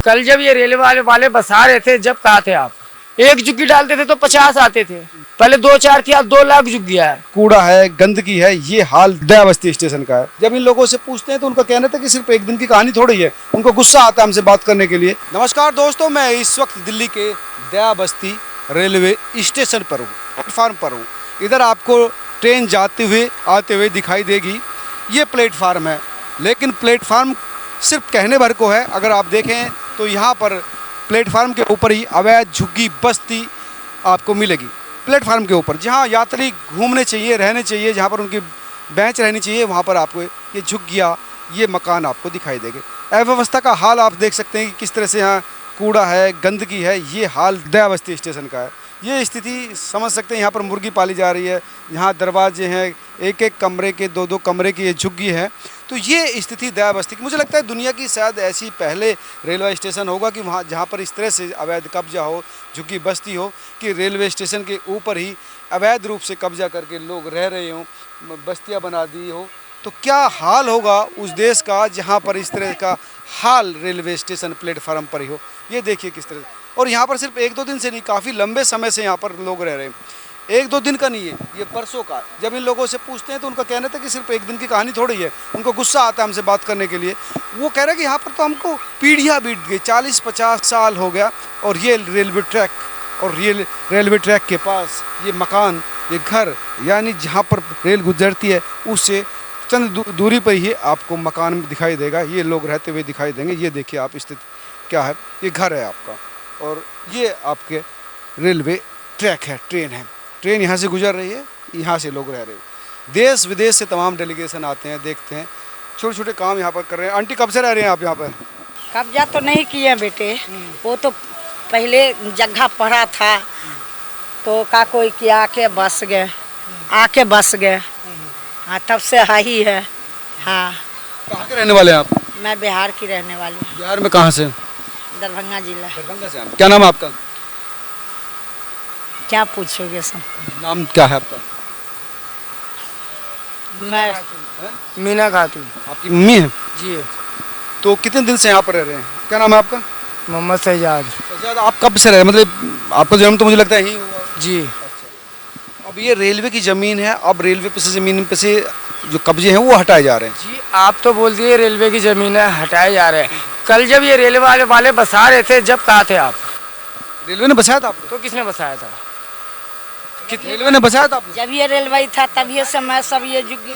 कल जब ये रेलवे वाले बसा रहे थे, जब कहा थे आप एक झुग्गी डालते थे तो 50 आते थे। पहले 2-4 थी, आज 2 लाख झुग्गियां है। कूड़ा है, गंदगी है, ये हाल दया बस्ती स्टेशन का है। जब इन लोगों से पूछते हैं तो उनका कहना था कि सिर्फ एक दिन की कहानी थोड़ी है। उनको गुस्सा आता है हमसे बात करने के लिए। नमस्कार दोस्तों, मैं इस वक्त दिल्ली के दया बस्ती रेलवे स्टेशन पर हूँ, प्लेटफार्म पर हूँ। इधर आपको ट्रेन जाते हुए आते हुए दिखाई देगी। ये प्लेटफार्म है, लेकिन प्लेटफार्म सिर्फ कहने भर को है। अगर आप देखें तो यहाँ पर प्लेटफार्म के ऊपर ही अवैध झुग्गी बस्ती आपको मिलेगी। प्लेटफार्म के ऊपर जहाँ यात्री घूमने चाहिए, रहने चाहिए, जहाँ पर उनकी बेंच रहनी चाहिए, वहाँ पर आपको ये झुग्गियाँ, ये मकान आपको दिखाई देंगे। अव्यवस्था का हाल आप देख सकते हैं कि किस तरह से यहाँ कूड़ा है, गंदगी है। ये हाल दया बस्ती स्टेशन का है। ये स्थिति समझ सकते हैं। यहाँ पर मुर्गी पाली जा रही है, यहाँ दरवाजे हैं, एक एक कमरे के 2-2 कमरे की ये झुग्गी है। तो ये स्थिति दया बस्ती की, मुझे लगता है दुनिया की शायद ऐसी पहले रेलवे स्टेशन होगा कि वहाँ जहाँ पर इस तरह से अवैध कब्जा हो, झुग्गी बस्ती हो, कि रेलवे स्टेशन के ऊपर ही अवैध रूप से कब्जा करके लोग रह रहे हों, बस्तियाँ बना दी हो। तो क्या हाल होगा उस देश का जहाँ पर इस तरह का हाल रेलवे स्टेशन प्लेटफार्म पर ही हो। ये देखिए किस तरह। और यहाँ पर सिर्फ 1-2 दिन से नहीं, काफ़ी लंबे समय से यहाँ पर लोग रह रहे हैं। 1-2 दिन का नहीं है, ये परसों का। जब इन लोगों से पूछते हैं तो उनका कहना था कि सिर्फ एक दिन की कहानी थोड़ी है। उनको गुस्सा आता है हमसे बात करने के लिए। वो कह रहे हैं कि यहाँ पर तो हमको पीढ़ियाँ बीत गई, 40-50 साल हो गया, और ये रेलवे ट्रैक, और रेलवे ट्रैक के पास ये मकान, ये घर, यानी जहाँ पर रेल गुजरती है उससे चंद दूरी पर ही आपको मकान दिखाई देगा। ये लोग रहते हुए दिखाई देंगे। ये देखिए आप स्थिति क्या है। ये घर है आपका, और ये आपके रेलवे ट्रैक है, ट्रेन है। ट्रेन यहाँ से गुजर रही है, यहाँ से लोग रह रहे हैं। देश विदेश से तमाम डेलीगेशन आते हैं, देखते हैं, छोटे छोटे काम यहाँ पर कर रहे हैं। आंटी कब से रह रहे हैं आप यहाँ पर? कब्जा तो नहीं किए बेटे, वो तो पहले जगह पड़ा था तो का कोई किया, आके बस गए। हाँ, तब से ही है। हाँ। कहाँ के रहने वाले हैं आप? मैं बिहार की रहने वाली हूँ। बिहार में कहाँ से? दरभंगा जिला। दरभंगा से आप? क्या नाम है आपका? क्या पूछोगे सब? नाम क्या है आपका? मैं मीना खातून। आपकी मम्मी है जी। तो कितने दिन से यहाँ पर रह रहे हैं? क्या नाम है आपका? मोहम्मद सजाद। सजाद, आप कब से रह रहे हैं? मतलब आपका जन्म तो मुझे लगता है यहीं हुआ। जी। अब ये रेलवे की ज़मीन है, अब रेलवे पे से ज़मीन पे से जो कब्जे हैं वो हटाए जा रहे हैं। जी, आप तो बोल दिए रेलवे की जमीन है, हटाए जा रहे हैं। कल जब ये रेलवे वाले बसा रहे थे, जब कहा थे आप रेलवे ने बसाया था आपको? तो किसने बसाया था? रेलवे ने बसाया था आपको? जब ये रेलवे था तभी से मैं सब ये जुग्गी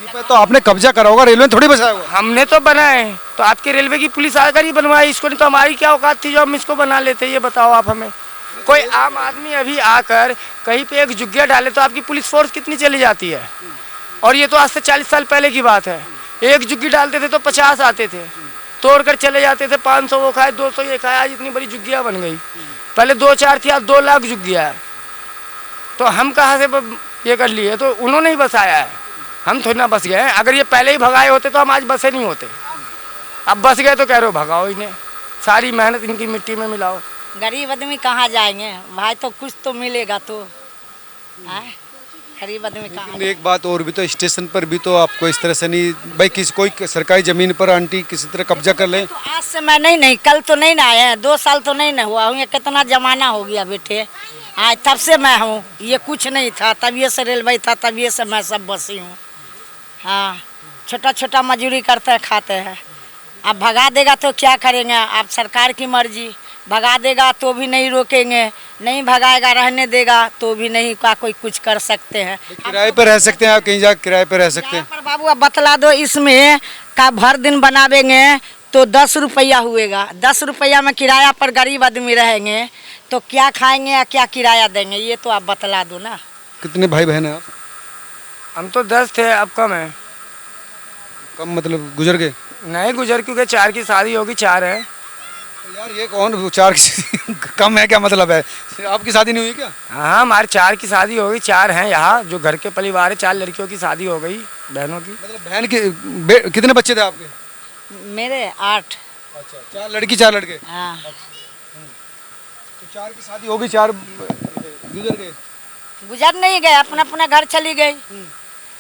पे तो आपने कब्जा करा होगा, रेलवे ने थोड़ी बसाया होगा। हमने तो बनाए, तो आपकी रेलवे की पुलिस आकर ही बनवाई इसको, नहीं तो हमारी क्या औकात थी जो हम इसको बना लेते? ये बताओ आप हमें। कोई आम आदमी अभी आकर कहीं पे एक झुग्गिया डाले तो आपकी पुलिस फोर्स कितनी चली जाती है? और ये तो आज से 40 साल पहले की बात है। एक झुग्गी डालते थे तो 50 आते थे, तोड़कर चले जाते थे। 500 वो खाए, 200 ये खाए। आज इतनी बड़ी झुग्गियाँ बन गई। पहले 2-4 थी, आज 2 लाख झुग्गियाँ है। तो हम कहाँ से ये कर लिए? तो उन्होंने ही बसाया है, हम थोड़ी ना बस गए हैं। अगर ये पहले ही भगाए होते तो हम आज बसे नहीं होते। अब बस गए तो कह रहे हो भगाओ इन्हें, सारी मेहनत इनकी मिट्टी में मिलाओ। गरीब आदमी कहाँ जाएंगे भाई? तो कुछ तो मिलेगा तो। गरीब आदमी कहाँ? लेकिन एक बात और भी, तो स्टेशन पर भी तो आपको इस तरह से नहीं भाई, किसी कोई सरकारी ज़मीन पर आंटी किसी तरह कब्जा कर ले तो आज से मैं नहीं कल तो नहीं ना आया, 2 साल तो नहीं ना हुआ हूँ। ये कितना जमाना हो गया बेटे। आज तब से मैं हूँ, ये कुछ नहीं था, तभी से रेलवे था, तभी से मैं सब बसी हूँ। हाँ, छोटा छोटा मजदूरी करते हैं, खाते हैं। अब भगा देगा तो क्या करेंगे? आप सरकार की मर्जी। भगा देगा तो भी नहीं रोकेंगे, नहीं भगाएगा, रहने देगा तो भी नहीं का कोई कुछ कर सकते हैं। किराए पर रह सकते हैं आप? कहीं जाकर किराए पर रह सकते हैं? पर बाबू अब बतला दो, इसमें का भर दिन बनावेंगे तो 10 रुपया हुएगा। 10 रुपया में किराया पर गरीब आदमी रहेंगे तो क्या खाएंगे या क्या किराया देंगे? ये तो आप बतला दो ना। कितने भाई बहन हैं आप? हम तो 10 थे, अब कम है। कम मतलब गुजर गए? नहीं गुजर, क्योंकि 4 की शादी होगी, 4 है। तो यार ये कौन 4 की कम है? क्या मतलब है? आपकी शादी नहीं हुई क्या? हाँ, हमारे 4 की शादी हो गई। 4 हैं यहाँ जो घर के परिवार है। 4 लड़कियों की शादी हो गई, बहनों की। मतलब बहन के कितने बच्चे थे आपके? मेरे 8। अच्छा, 4 लड़की 4 लड़के। हाँ। तो 4 की शादी हो गई, 4 गुजर गए? गुजर नहीं गए, अपना अपना घर चली गई।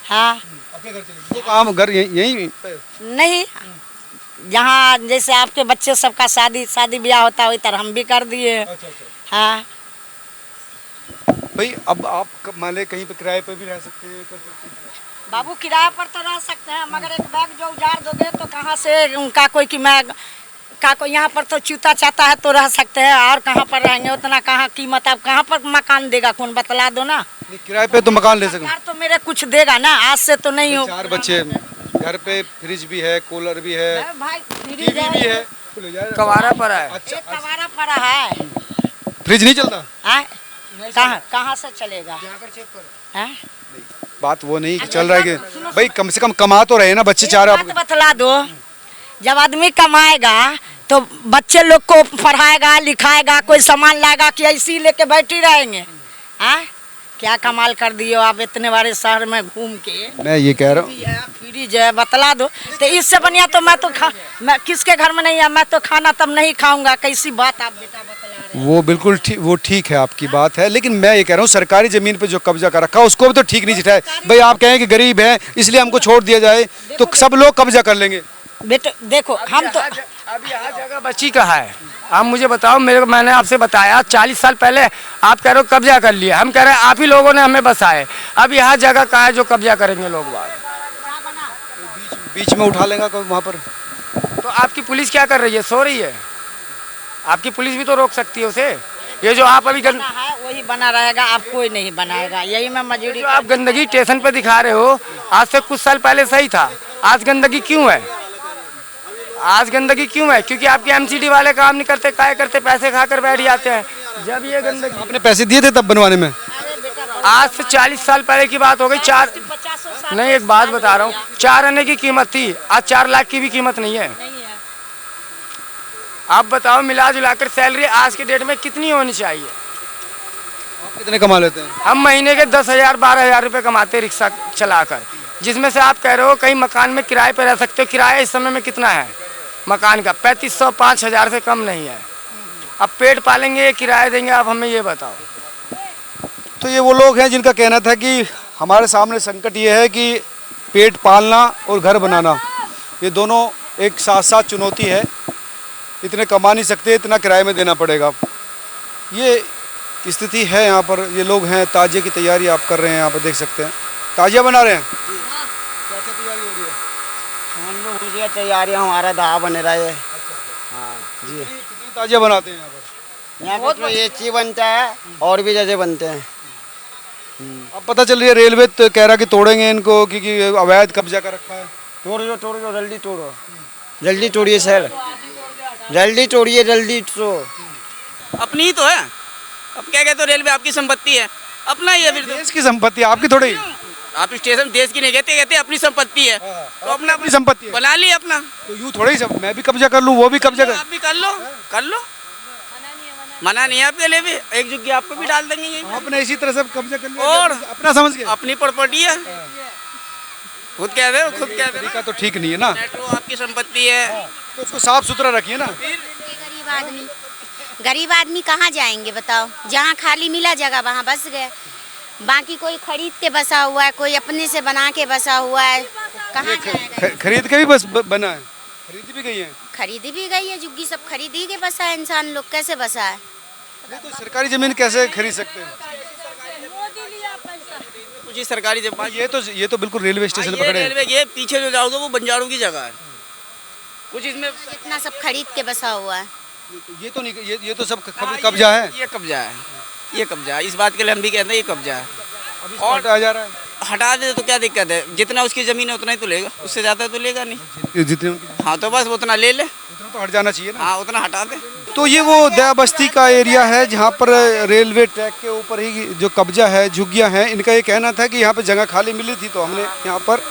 हाँ। अपने घर चले गए? वो काम घर यहीं पे? नहीं, जहाँ जैसे आपके बच्चे सबका शादी ब्याह होता है वही तरह हम भी कर दिए। हाँ भाई अब आप मान ले कहीं पे किराए पे भी रह सकते हैं, कर सकते हैं। बाबू किराए पर तो रह सकते हैं, मगर एक बैग जो उजाड़ दोगे तो कहाँ से उनका कोई कि मैं का कोई यहाँ पर तो चूता चाहता है तो रह सकते हैं, और कहाँ पर रहेंगे उतना कहाँ कीमत, अब कहाँ पर मकान देगा कौन बतला दो ना। नहीं, किराए पे तो मकान ले सकते सरकार तो मेरे कुछ देगा ना, आज से तो नहीं हो। 4 बच्चे, घर पे फ्रिज भी है, कूलर भी है, भाई टीवी भी है। कवारा पड़ा है। अच्छा, एक कवारा पड़ा है। फ्रिज नहीं चलता? हाँ? कहाँ से चलेगा? हाँ? बात वो नहीं कि चल रहा है कि भाई कम से कम कमा तो रहे ना बच्चे 4। बात बतला दो, जब आदमी कमाएगा तो बच्चे लोग को पढ़ाएगा लिखाएगा, कोई सामान लाएगा कि ऐसी लेके बैठी रहेंगे? हाँ? क्या कमाल कर दिए आप इतने बड़े शहर में घूम के। मैं ये कह रहा हूँ फ्रिज है बतला दो, तो इससे बढ़िया तो मैं किसके घर में नहीं है, मैं तो खाना तब नहीं खाऊंगा। कैसी बात आप बेटा बतला रहे हैं? वो बिल्कुल वो ठीक है, आपकी बात है, लेकिन मैं ये कह रहा हूँ सरकारी जमीन पे जो कब्जा कर रखा उसको भी तो ठीक नहीं जिठाए। भाई आप कहें कि गरीब है इसलिए हमको छोड़ दिया जाए तो सब लोग कब्जा कर लेंगे। बेटे देखो हम तो अभी यहाँ जगह बची कहाँ है? आप मुझे बताओ, मैंने आपसे बताया 40 साल पहले आप कह रहे हो कब्जा कर लिया, हम कह रहे हैं आप ही लोगों ने हमें बसाए। अब यहाँ जगह कहाँ है जो कब्जा करेंगे लोग बाग? बीच में उठा लेगा कोई वहाँ पर। तो आपकी पुलिस क्या कर रही है? सो रही है? आपकी पुलिस भी तो रोक सकती है उसे। ये जो आप अभी बना है वही बना रहेगा, आप कोई नहीं बनाएगा। यही मैं मजबूरी, जो आप गंदगी स्टेशन पे दिखा रहे हो, आज से कुछ साल पहले सही था, आज गंदगी क्यों है? आज गंदगी क्यों है? क्योंकि आपके एमसीडी वाले काम नहीं करते, काय करते, पैसे खाकर बैठ जाते हैं। जब ये गंदगी, आपने पैसे दिए थे तब बनवाने में? आज से 40 साल पहले की बात हो गई। 4 नहीं, एक बात बता रहा हूँ, 4 आने की कीमत थी, आज 4 लाख की भी कीमत नहीं है। आप बताओ मिला जुलाकर सैलरी आज के डेट में कितनी होनी चाहिए? आप कितने कमा लेते हैं? हम महीने के 10,000 12,000 रुपये कमाते रिक्शा चलाकर, जिसमें से आप कह रहे हो कहीं मकान में किराए पर रह सकते हो। किराया इस समय में कितना है मकान का? 3500 5,000 से कम नहीं है। अब पेट पालेंगे ये किराया देंगे? आप हमें ये बताओ। तो ये वो लोग हैं जिनका कहना था कि हमारे सामने संकट ये है कि पेट पालना और घर बनाना, ये दोनों एक साथ साथ चुनौती है। इतने कमा नहीं सकते, इतना किराए में देना पड़ेगा। ये स्थिति है यहाँ पर। ये लोग हैं, ताजिए की तैयारी आप कर रहे हैं, यहाँ पर देख सकते हैं ताजिया बना रहे हैं। क्या क्या तैयारी हो रही है? हम लोग हो गया तैयारी, हमारा दावा बन रहा है। हाँ जी। कितनी ताजिया बनाते हैं यहाँ पर? यहाँ पर तो ये चीज बनता है और भी जैसे बनते हैं। अब पता चल रही है रेलवे तो कह रहा कि तोड़ेंगे इनको क्योंकि अवैध कब्जा कर रखा है। तोड़ दो जल्दी तोड़ो, जल्दी तोड़िए सर, जल्दी तोड़िए जल्दी तो। अपनी ही तो है। अब क्या कहते हो, रेलवे आपकी संपत्ति है, अपना ही है फिर तो। देश की संपत्ति आपकी थोड़ी। आप स्टेशन देश की नहीं कहते, कहते अपनी संपत्ति है तो अपना अपनी संपत्ति है। बना ली अपना। तो यूँ थोड़ी सब मैं भी कब्जा कर लूँ, वो भी कब्जा कर। आप भी कर लो, कर लो, मना नहीं है आपके लिए भी। एक जगह आपको भी डाल देंगे यहीं पे। आपने इसी तरह सब कब्जा कर लिया और अपना समझ के। अपनी प्रॉपर्टी है, खुद कहते हो, खुद कहते हो तरीका तो ठीक नहीं है ना। मेट्रो आपकी संपत्ति है। तो उसको साफ सुथरा रखिए ना। गरीब आदमी कहाँ जाएंगे बताओ? जहाँ खाली मिला जगह वहाँ बस गए, बाकी कोई खरीद के बसा हुआ है, कोई अपने से बना के बसा हुआ है, कहाँ जाएगा? खरीद के भी बस बना है, खरीदी भी गई है। खरीदी भी गई है, जुग्गी सब खरीदी के बसा है। इंसान लोग कैसे बसा है? नहीं तो सरकारी जमीन कैसे खरीद सकते हैं? कुछ ही सरकारी जब ये तो बिल्कुल रेलवे स्टेशन ये पकड़े हैं। रेलवे के पीछे जो जाओगे वो बंजारों की जगह है। कुछ इसमें इतना सब खरीद के बसा हुआ है। ये तो नहीं, ये तो सब कब्जा है। ये कब्जा है, ये कब्जा है। इस बात के लिए हम भी कहते हैं ये कब्जा है। और हटाया जा रहा है। हटा दे तो क्या दिक्कत है? जितना उसकी जमीन है उतना ही तो लेगा, उससे ज़्यादा तो लेगा नहीं। जितने उनकी हाँ तो बस उतना ले ले। उतना तो हट जाना चाहिए ना। हाँ उतना हटा दे। तो ये वो दया बस्ती का एरिया है जहाँ पर रेलवे ट्रैक के ऊपर ही जो कब्जा है, झुग्गियाँ हैं। इनका ये कहना था कि यहाँ पर जगह खाली मिली थी तो हमने यहाँ पर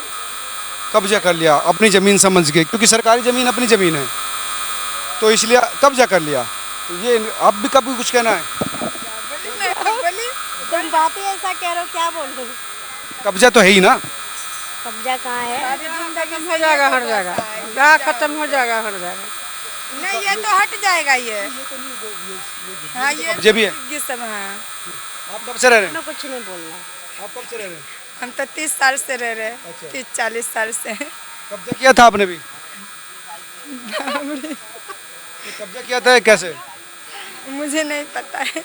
कब्जा कर लिया अपनी ज़मीन समझ के, क्योंकि सरकारी ज़मीन अपनी ज़मीन है तो इसलिए कब्जा कर लिया। तो ये आप भी कभी कुछ कहना है? तुम बात ही ऐसा कह रहे हो, क्या बोल रहे हो? कब्जा तो है ही ना। कब्जा कहाँ है? खत्म हो जाएगा हर जगह, क्या खत्म हो जाएगा हर जगह। नहीं ये तो हट जाएगा ये। हाँ ये कब्जे भी है। किस समय है? आप कब से रह रहे हैं? कुछ नहीं बोलना। आप कब से रह रहे हैं? हम तो 30 साल से रह रहे, 30-40 साल से। कब्जा किया था आपने भी? ये कब्जा किया था कैसे? मुझे नहीं पता है।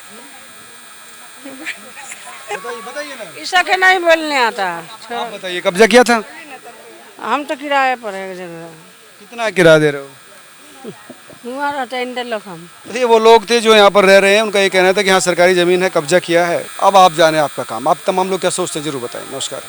बताइए बताइए ना, ईसा के नहीं बोलने आता। आप बताइए कब्जा किया था? हम तो किराए पर है जगह। कितना किराया दे रहे हो? हुआ रहता है इंदर लोग हम। तो ये वो लोग थे जो यहाँ पर रह रहे हैं, उनका ये कहना था कि हाँ सरकारी ज़मीन है, कब्जा किया है। अब आप जाने आपका काम, आप तमाम लोग क्या सोचते हैं जरूर बताएं। नमस्कार।